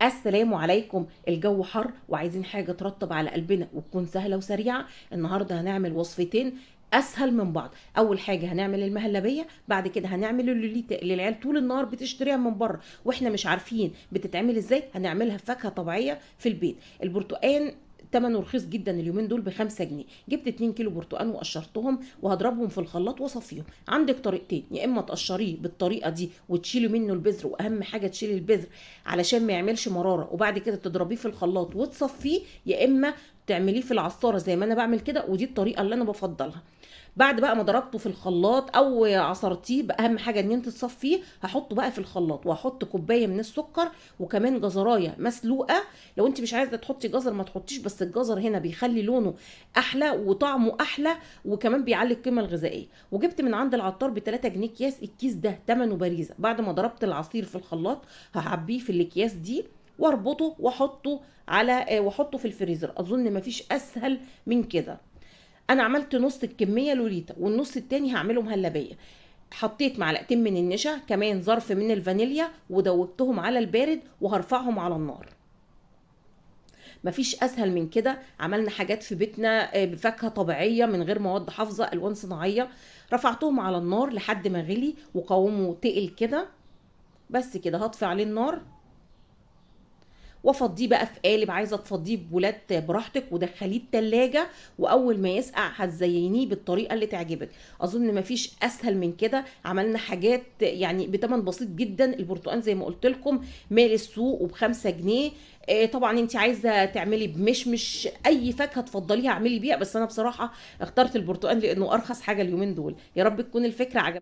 السلام عليكم. الجو حر وعايزين حاجة ترطب على قلبنا وتكون سهلة وسريعة. النهاردة هنعمل وصفتين اسهل من بعض. اول حاجه هنعمل المهلبيه، بعد كده هنعمل اللوليتا اللي العيال طول النهار بتشتريها من بره واحنا مش عارفين بتتعمل ازاي. هنعملها فاكهه طبيعيه في البيت. البرتقان تمنه رخيص جدا اليومين دول ب5 جنيه. جبت 2 كيلو برتقان وقشرتهم وهضربهم في الخلاط واصفيهم. عندك طريقتين، يا اما تقشريه بالطريقه دي وتشيلي منه البذر، واهم حاجه تشيلي البذر علشان ما يعملش مراره، وبعد كده تضربيه في الخلاط وتصفيه، يا اما تعمليه في العصاره زي ما انا بعمل كده، ودي الطريقه اللي انا بفضلها. بعد بقى ما ضربته في الخلاط او عصرتيه، بقى اهم حاجه ان انت تصفيه، هحطه بقى في الخلاط وهحط كوبايه من السكر وكمان جزرايه مسلوقه. لو انت مش عايزه تحطي جزر ما تحطيش، بس الجزر هنا بيخلي لونه احلى وطعمه احلى وكمان بيعلي القيمه الغذائيه. وجبت من عند العطار ب 3 جنيه كياس، الكيس ده ثمنه باريزه. بعد ما ضربت العصير في الخلاط هعبيه في الاكياس دي واربطه واحطه واحطه في الفريزر. اظن مفيش اسهل من كده. انا عملت نص الكميه لوليتا والنص التاني هعمله مهلبيه. حطيت معلقتين من النشا، كمان ظرف من الفانيليا، ودوبتهم على البارد وهرفعهم على النار. مفيش اسهل من كده. عملنا حاجات في بيتنا بفاكهه طبيعيه من غير مواد حافظه الوان صناعيه. رفعتهم على النار لحد ما غلي وقوامه تقل كده. بس كده هطفي عليه النار وافضيه بقى في قالب. عايزه تفضيه في بولات براحتك ودخليه التلاجة، واول ما يسقع هتزينيه بالطريقه اللي تعجبك. اظن مفيش اسهل من كده. عملنا حاجات يعني بتمن بسيط جدا. البرتقال زي ما قلت لكم مال السوق وب5 جنيه. طبعا انت عايزه تعملي بمشمش اي فاكهه تفضليها اعملي بيها، بس انا بصراحه اخترت البرتقال لانه ارخص حاجه اليومين دول. يا رب تكون الفكره عجبتك.